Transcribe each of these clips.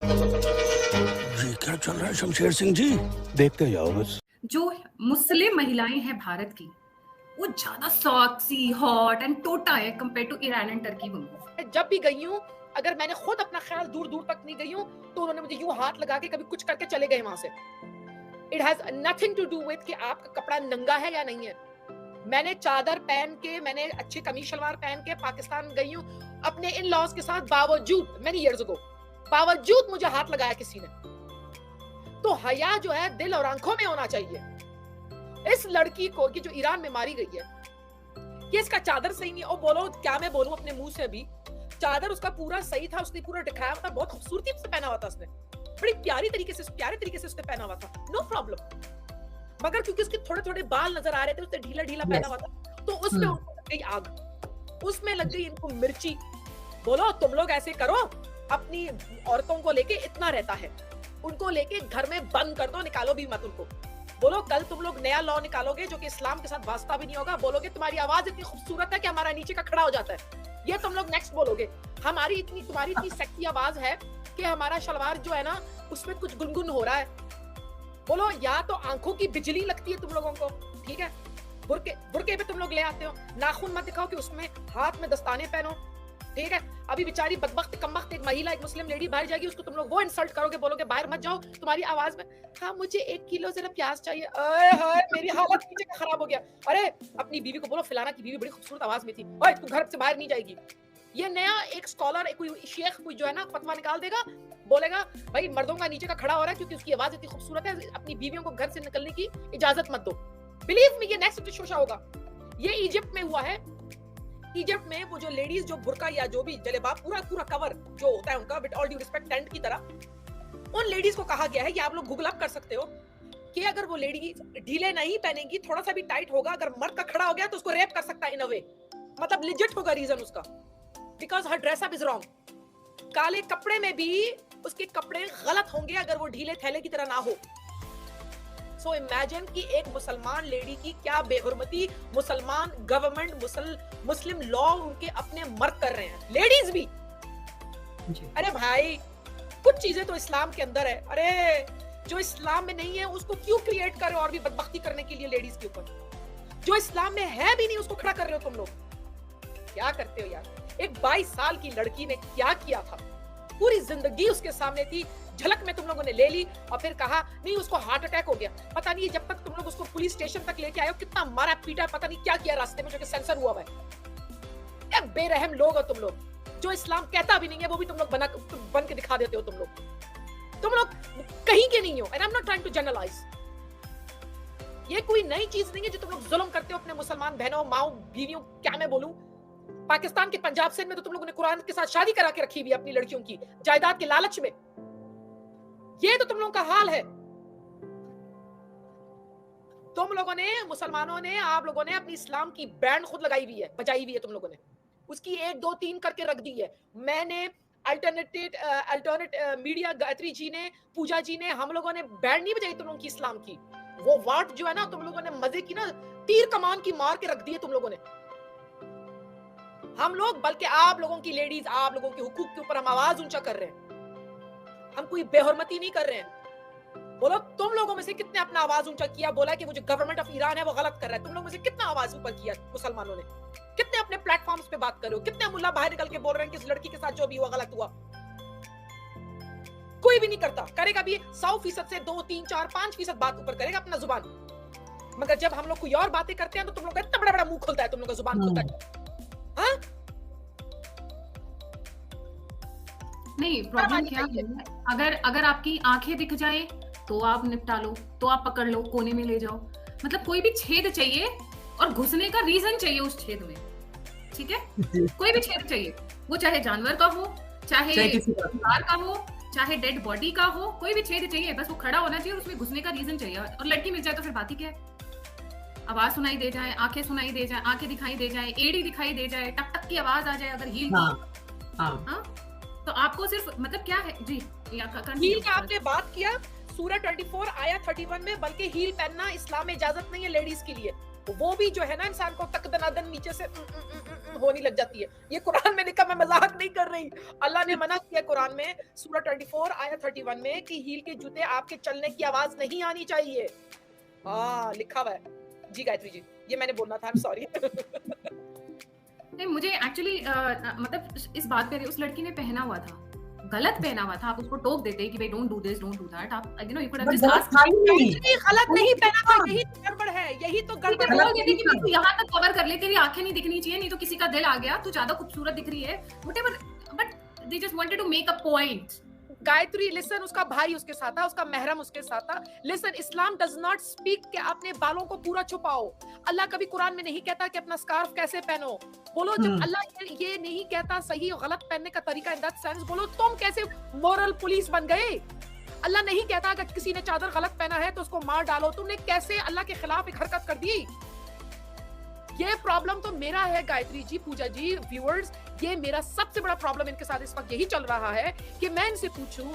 ये क्या चल रहा है शमशेर सिंह जी? देखते जाओ बस। जो मुस्लिम महिलाएं हैं भारत की, वो ज्यादा सॉक्सी हॉट एंड टोटा है compare to Iran and Turkey women. जब भी गई हूँ, अगर मैंने खुद अपना ख्याल दूर दूर तक नहीं गई हूँ, तो उन्होंने मुझे यूं हाथ लगा के कभी कुछ करके चले गए वहां से। It has nothing to do with कि आपका कपड़ा नंगा है या नहीं है। मैंने चादर पहन के, मैंने अच्छे कमीज शलवार पहन के पाकिस्तान गई हूँ अपने इन लॉज के साथ, बावजूद मेनी ईयर्स अगो, बावजूद मुझे हाथ लगाया किसी ने। तो हया जो है दिल और आंखों में होना चाहिए। इस लड़की को कि जो ईरान में मारी गई है, कि इसका चादर सही नहीं, और बोलो क्या मैं बोलूं अपने मुंह से अभी, चादर उसका पूरा सही था, उसने पूरा दिखाया था, बहुत खूबसूरती से पहना हुआ था उसने, बड़ी प्यारे तरीके से उसने पहना हुआ था, नो प्रॉब्लम। मगर क्योंकि उसके थोड़े थोड़े बाल नजर आ रहे थे, उसने ढीला ढीला पहना हुआ था, तो उसमें उनको लग गई आग, उसमें लग गई इनको मिर्ची। बोलो तुम लोग ऐसे करो, अपनी औरतों को लेके इतना रहता है, उनको लेके घर में बंद कर दो, निकालो भी मत उनको। बोलो कल तुम लोग नया लॉ निकालोगे जो कि इस्लाम के साथ वास्ता भी नहीं होगा, बोलोगे तुम्हारी आवाज इतनी खूबसूरत है कि हमारा नीचे का खड़ा हो जाता है, ये तुम लोग नेक्स्ट बोलोगे। तुम्हारी इतनी सेक्सी आवाज है कि हमारा शलवार जो है ना उसमें कुछ गुनगुन हो रहा है। बोलो या तो आंखों की बिजली लगती है तुम लोगों को, ठीक है, बुरके पे तुम लोग ले आते हो, नाखून मत दिखाओ कि उसमें हाथ में दस्ताने पहनो, ठीक है। अभी बेचारी बदबख्त कमबख्त एक महिला, एक मुस्लिम लेडी बाहर जाएगी, उसको तुम लोग वो इंसल्ट करोगे, बोलोगे बाहर मत जाओ, तुम्हारी आवाज में हाँ मुझे 1 किलो जरा प्याज चाहिए, अरे हाय मेरी हालत नीचे का खराब हो गया। अरे अपनी बीवी को बोलो, फलाना की बीवी बड़ी खूबसूरत आवाज में थी, ओए तू घर से बाहर नहीं जाएगी। ये नया एक स्कॉलर, कोई शेख, कोई जो है ना फतवा निकाल देगा, बोलेगा भाई मर्दों का नीचे का खड़ा हो रहा है क्योंकि उसकी आवाज इतनी खूबसूरत है, अपनी बीवियों को घर से निकलने की इजाजत मत दो। बिलीव मी, ये नेक्स्ट शोशा होगा। ये इजिप्ट में हुआ है। इजिप्ट में वो जो लेडीज जो बुर्का या जो भी जलेबाब पूरा कवर जो होता है उनका, with all due respect tent की तरह, उन लेडीज को कहा गया है, ये आप लोग गूगल अप कर सकते हो, कि अगर वो लेडी ढीले नहीं पहनेंगी, थोड़ा सा भी टाइट होगा, अगर मर्द का खड़ा हो गया तो उसको रेप कर सकता है इन अ वे, मतलब लिजिट होगा रीजन उसका, because her dress up is wrong. काले कपड़े में भी उसके कपड़े गलत होंगे अगर वो ढीले थैले की तरह ना हो। सो इमेजिन कि एक मुसलमान लेडी की क्या बेहुरमती मुसलमान गवर्नमेंट, मुस्लिम लॉ उनके अपने मर्द कर रहे हैं, लेडीज भी। अरे भाई कुछ चीजें तो इस्लाम के अंदर है, अरे जो इस्लाम में नहीं है उसको क्यों क्रिएट कर रहे हो और भी बदबख्ती करने के लिए लेडीज के ऊपर, जो इस्लाम में है भी नहीं उसको खड़ा कर रहे हो तुम लोग। क्या करते हो यार। एक 22 साल की लड़की ने क्या किया था, पूरी जिंदगी उसके सामने थी, झलक में तुम लोगों ने ले ली और फिर कहा नहीं उसको हार्ट अटैक हो गया। पता नहीं जब तक तुम लोग उसको पुलिस स्टेशन तक लेके आए हो कितना मारा पीटा, पता नहीं क्या किया रास्ते में जो कि सेंसर हुआ है। क्या बेरहम लोग हो तुम लोग, जो इस्लाम कहता भी नहीं है वो भी तुम लोग बन के दिखा देते हो। तुम लोग कहीं के नहीं हो, and I am not trying to generalise. ये कोई नई चीज नहीं है जो तुम लोग जुल्म करते हो अपने मुसलमान बहनों, माओ, बीवियों, क्या मैं बोलूं। पाकिस्तान के पंजाब सिंध में तो तुम लोगों ने कुरान के साथ शादी करा के रखी हुई अपनी लड़कियों की जायदाद के लालच में। ये तो तुम लोगों का हाल है। तुम लोगों ने, मुसलमानों ने, आप लोगों ने अपनी इस्लाम की बैंड खुद लगाई हुई है, बजाई हुई है तुम लोगों ने, उसकी 1 2 3 करके रख दी है। मैंने अल्टरनेट मीडिया, गायत्री जी ने, पूजा जी ने, हम लोगों ने बैंड नहीं बजाई तुम लोगों की इस्लाम की। वो वाट जो है ना तुम लोगों ने मजे की ना तीर कमान की मार के रख दी है तुम लोगों ने। हम लोग, बल्कि आप लोगों की लेडीज, आप लोगों के हुकूक के ऊपर हम आवाज ऊंचा कर रहे हैं, हम कोई बेहुरमती नहीं कर रहे हैं। बोलो तुम लोगों में से कितने अपना आवाज ऊंचा किया, बोला कि वो जो गवर्नमेंट ऑफ ईरान है वो गलत कर रहा है। तुम लोगों में से कितना आवाज ऊपर किया मुसलमानों ने, कितने अपने प्लेटफॉर्म्स पे बात कर रहे हो, कितने मुल्ला बाहर निकल के बोल रहे हैं कि इस लड़की के साथ जो भी हुआ गलत हुआ। कोई भी नहीं करता, करेगा भी 100% से 2 3 4 5% बात ऊपर करेगा अपना जुबान। मगर जब हम लोग कोई और बातें करते हैं तो तुम लोग का इतना बड़ा मुंह खुलता है, तुम लोग का जुबान खुलता है। हाँ? नहीं, प्रॉब्लम क्या है, अगर आपकी आंखें दिख जाए तो आप निपटा लो, तो आप पकड़ लो, कोने में ले जाओ, मतलब कोई भी छेद चाहिए और घुसने का रीजन चाहिए उस छेद में, ठीक है। कोई भी छेद चाहिए, वो चाहे जानवर का हो, चाहे कार का हो, चाहे डेड बॉडी का हो, कोई भी छेद चाहिए, बस वो खड़ा होना चाहिए, उसमें घुसने का रीजन चाहिए। और लड़की मिल जाए तो फिर बात ही क्या है। आवाज सुनाई दे जाए, आंखें सुनाई दे जाए, आंखें दिखाई दे जाए, एड़ी दिखाई दे जाए, टक टक की आवाज आ जाए अगर हील हाँ, तो आपको सिर्फ मतलब क्या है जी, हील का आपने बात किया, सूरह 24 आया 31 में, बल्कि हील पहनना इस्लाम में इजाजत नहीं है लेडीज के लिए। वो भी जो है ना इंसान को तक दनादन नीचे से होने लग जाती है। ये कुरान में लिखा, मैं मजाक नहीं कर रही। अल्लाह ने मना किया कुरान में सूरह 24 आयत 31 में कि हील के जूते आपके चलने की आवाज नहीं आनी चाहिए। हाँ लिखा हुआ है जी गायत्री जी, ये मैंने बोलना था, सॉरी। नहीं, मुझे एक्चुअली मतलब इस बात पे उस लड़की ने पहना हुआ था, गलत पहना हुआ था, आप उसको टोक देते कि भाई don't do this, don't do that. आप you know you could have just asked, गलत नहीं पहना था, यही तो गड़बड़ है, यही तो गड़बड़ है। बोल देते कि भाई तू यहाँ तक कवर कर ले, तेरी आंखें नहीं दिखनी चाहिए, नहीं तो किसी का दिल आ गया, तू ज्यादा खूबसूरत दिख रही है, whatever, but they just wanted to make a point. Gayatri listen, उसका भाई उसके साथ था, उसका महरम उसके साथ था। Listen, Islam does not speak कि अपने बालों को पूरा छुपाओ। अल्लाह कभी कुरान में नहीं कहता कि अपना स्कार्फ कैसे पहनो। बोलो जब अल्लाह ये नहीं कहता सही और गलत पहनने का तरीका, इन दैट सेंस बोलो तुम कैसे मोरल पुलिस बन गए। अल्लाह नहीं कहता अगर किसी ने चादर गलत पहना है तो उसको मार डालो, तुमने कैसे अल्लाह के खिलाफ एक हरकत कर दी। ये प्रॉब्लम तो मेरा है गायत्री जी, पूजा जी, व्यूअर्स, ये मेरा सबसे बड़ा प्रॉब्लम इनके साथ इस वक्त यही चल रहा है कि मैं इनसे पूछूं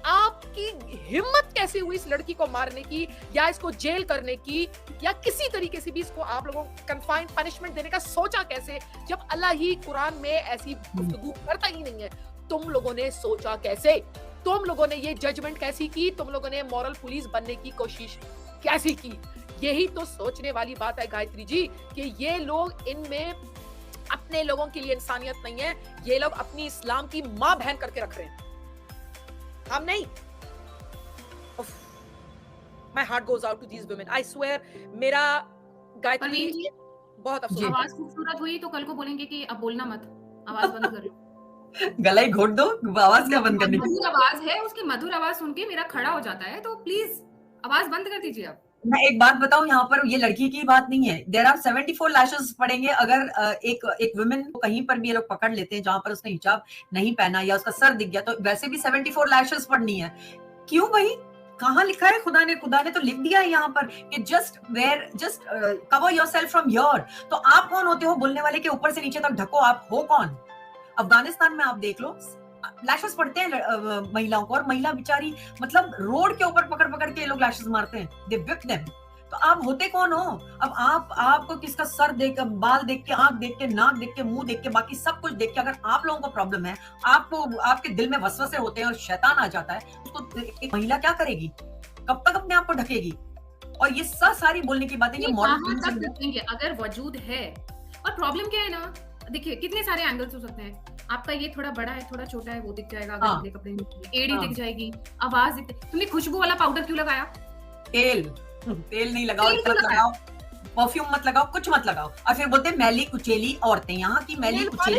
आपकी हिम्मत कैसे हुई इस लड़की को मारने की या इसको जेल करने की या किसी तरीके से भी इसको आप लोगों को कन्फाइंड पनिशमेंट देने का सोचा कैसे, जब अल्लाह ही कुरान में ऐसी गुफ्तगू करता ही नहीं है। तुम लोगों ने सोचा कैसे, तुम लोगों ने ये जजमेंट कैसी की, तुम लोगों ने मॉरल पुलिस बनने की कोशिश कैसी की। यही तो सोचने वाली बात है गायत्री जी कि ये लोग, इनमें अपने लोगों के लिए इंसानियत नहीं है, ये लोग अपनी इस्लाम की मां बहन करके रख रहे हैं, हम नहीं। My heart goes out to these women. I swear, मेरा गायत्री जी, बहुत अफसोस। आवाज खूबसूरत हुई तो कल को बोलेंगे कि अब बोलना मत, आवाज बंद कर लो। गला ही घोट दो, आवाज क्या बंद करने की? मधुर आवाज है, उसकी मधुर आवाज सुन के मेरा खड़ा हो जाता है, तो प्लीज आवाज बंद कर दीजिए आप। मैं एक बात बताऊं, यहाँ पर ये लड़की की बात नहीं है। देयर आर 74 लैशेस पड़ेंगे अगर एक वुमेन को कहीं पर भी ये लोग पकड़ लेते हैं जहां पर उसने हिजाब नहीं पहना या उसका सर दिख गया, तो वैसे भी 74 लैशेस पड़नी है। क्यों भाई, कहाँ लिखा है? खुदा ने तो लिख दिया है यहाँ पर कि just cover yourself from your. तो आप कौन होते हो बोलने वाले के ऊपर से नीचे तक ढको? आप हो कौन? अफगानिस्तान में आप देख लो, लैशेस पड़ते हैं महिलाओं को, और महिला बेचारी मतलब रोड के ऊपर पकड़ पकड़ के लोग लैशेस मारते हैं, दे व्हिप देम। तो आप होते कौन हो? अब आपको किसका सर देख, बाल देख के, आंख देख के, नाक देख के, मुंह देख के, बाकी सब कुछ देख के अगर आप लोगों को प्रॉब्लम है, आपको आपके दिल में वसवसे होते हैं और शैतान आ जाता है, तो एक महिला क्या करेगी? कब तक अपने आप को ढकेगी? और ये सारी बोलने की बातें, ये मॉडल अगर वजूद है। और प्रॉब्लम क्या है ना, देखिए कितने सारे एंगल्स हो सकते हैं। आपका ये थोड़ा बड़ा है, थोड़ा छोटा है, वो दिख जाएगा अगर कपड़े में, एड़ी दिख जाएगी, आवाज दिख। तुमने खुशबू वाला पाउडर क्यों लगाया? तेल नहीं लगाओ, इतना लगाओ, परफ्यूम मत लगाओ, कुछ मत लगाओ, और फिर बोलते हैं मैली कुचेली औरतें, यहाँ की मैली कुचेली